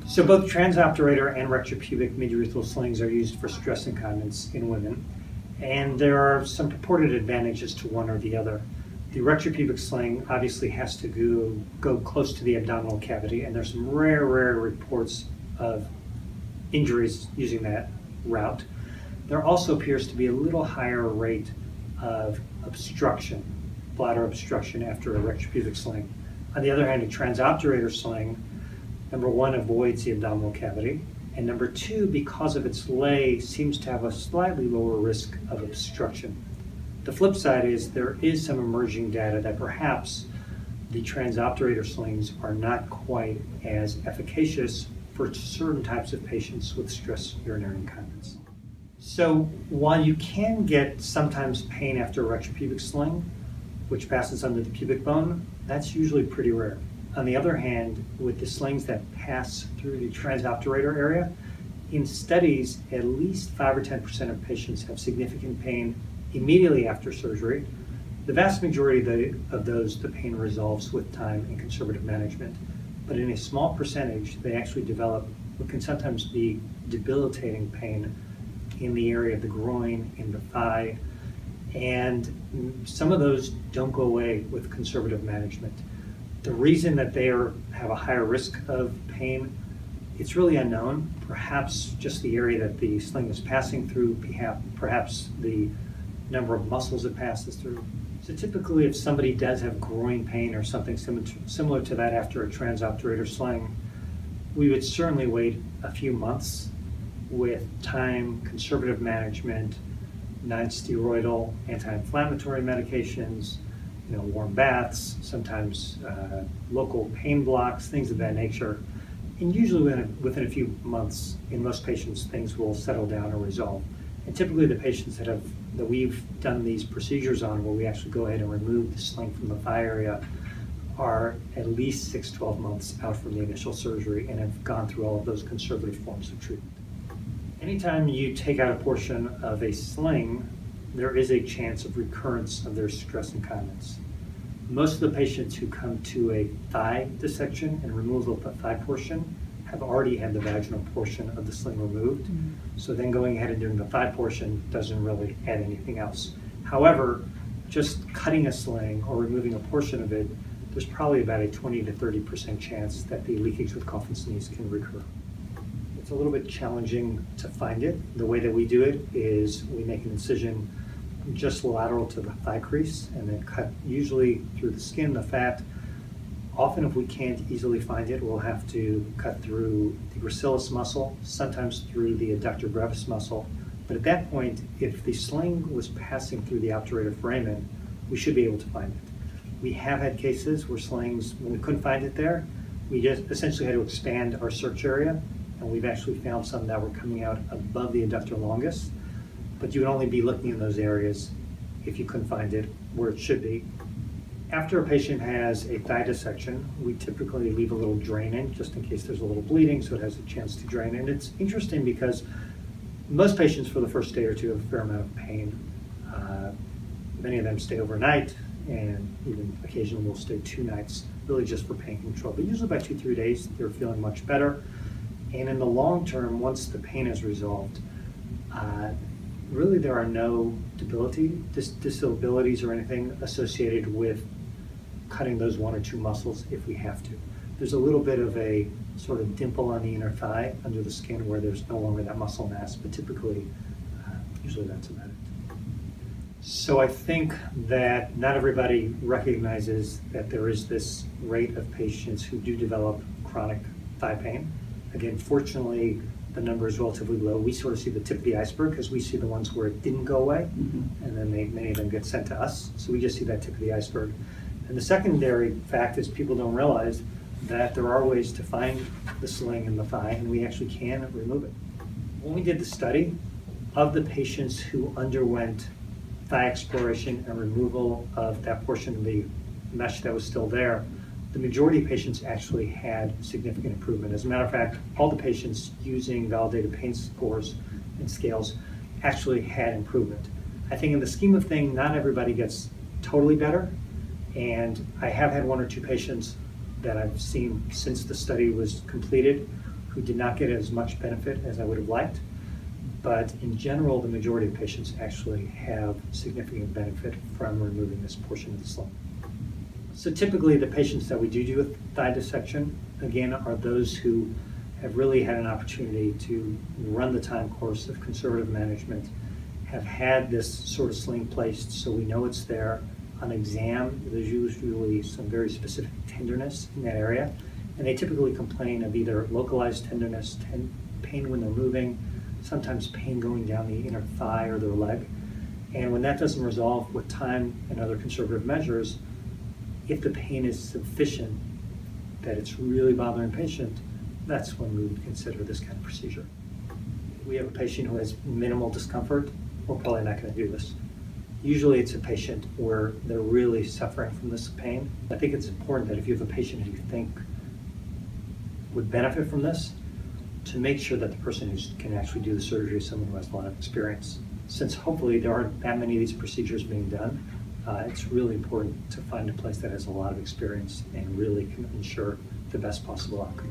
So both transobturator and retropubic midurethral slings are used for stress incontinence in women, and there are some purported advantages to one or the other. The retropubic sling obviously has to go close to the abdominal cavity, and there's some rare reports of injuries using that route. There also appears to be a little higher rate of obstruction, bladder obstruction after a retropubic sling. On the other hand, a transobturator sling, number one, avoids the abdominal cavity, and number two, because of its lay, seems to have a slightly lower risk of obstruction. The flip side is there is some emerging data that perhaps the transobturator slings are not quite as efficacious for certain types of patients with stress urinary incontinence. So while you can get sometimes pain after a retropubic sling, which passes under the pubic bone, that's usually pretty rare. On the other hand, with the slings that pass through the transobturator area, in studies, at least 5 or 10% of patients have significant pain immediately after surgery. The vast majority of those, the pain resolves with time and conservative management. But in a small percentage, they actually develop what can sometimes be debilitating pain in the area of the groin, in the thigh, and some of those don't go away with conservative management. The reason that they have a higher risk of pain, it's really unknown. Perhaps just the area that the sling is passing through, perhaps the number of muscles it passes through. So typically if somebody does have groin pain or something similar to that after a transobturator sling, we would certainly wait a few months with time, conservative management, non-steroidal anti-inflammatory medications, warm baths, sometimes local pain blocks, things of that nature. And usually within a few months, in most patients, things will settle down or resolve. And typically the patients that we've done these procedures on, where we actually go ahead and remove the sling from the thigh area, are at least 6-12 months out from the initial surgery and have gone through all of those conservative forms of treatment. Anytime you take out a portion of a sling, there is a chance of recurrence of their stress incontinence. Most of the patients who come to a thigh dissection and removal of the thigh portion have already had the vaginal portion of the sling removed. Mm-hmm. So then going ahead and doing the thigh portion doesn't really add anything else. However, just cutting a sling or removing a portion of it, there's probably about a 20 to 30% chance that the leakage with cough and sneeze can recur. It's a little bit challenging to find it. The way that we do it is we make an incision just lateral to the thigh crease and then cut usually through the skin, the fat. Often if we can't easily find it, we'll have to cut through the gracilis muscle, sometimes through the adductor brevis muscle. But at that point, if the sling was passing through the obturator foramen, we should be able to find it. We have had cases where slings, when we couldn't find it there, we just essentially had to expand our search area, and we've actually found some that were coming out above the adductor longus. But you would only be looking in those areas if you couldn't find it where it should be. After a patient has a thigh dissection, we typically leave a little drain in just in case there's a little bleeding, so it has a chance to drain. And it's interesting because most patients for the first day or two have a fair amount of pain. Many of them stay overnight, and even occasionally will stay 2 nights, really just for pain control. But usually by 2-3 days, they're feeling much better. And in the long term, once the pain is resolved, really there are no disabilities or anything associated with cutting those 1 or 2 muscles if we have to. There's a little bit of a sort of dimple on the inner thigh under the skin where there's no longer that muscle mass, but typically, usually that's about it. So I think that not everybody recognizes that there is this rate of patients who do develop chronic thigh pain. Again, fortunately, the number is relatively low. We sort of see the tip of the iceberg because we see the ones where it didn't go away, mm-hmm. and then many of them get sent to us. So we just see that tip of the iceberg. And the secondary fact is people don't realize that there are ways to find the sling in the thigh, and we actually can remove it. When we did the study of the patients who underwent thigh exploration and removal of that portion of the mesh that was still there, the majority of patients actually had significant improvement. As a matter of fact, all the patients using validated pain scores and scales actually had improvement. I think in the scheme of things, not everybody gets totally better, and I have had 1 or 2 patients that I've seen since the study was completed who did not get as much benefit as I would have liked. But in general, the majority of patients actually have significant benefit from removing this portion of the sling. So typically the patients that we do with thigh dissection, again, are those who have really had an opportunity to run the time course of conservative management, have had this sort of sling placed so we know it's there. On exam, there's usually some very specific tenderness in that area, and they typically complain of either localized tenderness, pain when they're moving, sometimes pain going down the inner thigh or their leg. And when that doesn't resolve with time and other conservative measures, if the pain is sufficient that it's really bothering the patient, that's when we would consider this kind of procedure. We have a patient who has minimal discomfort, we're probably not going to do this. Usually it's a patient where they're really suffering from this pain. I think it's important that if you have a patient who you think would benefit from this, to make sure that the person who can actually do the surgery is someone who has a lot of experience. Since hopefully there aren't that many of these procedures being done, it's really important to find a place that has a lot of experience and really can ensure the best possible outcome.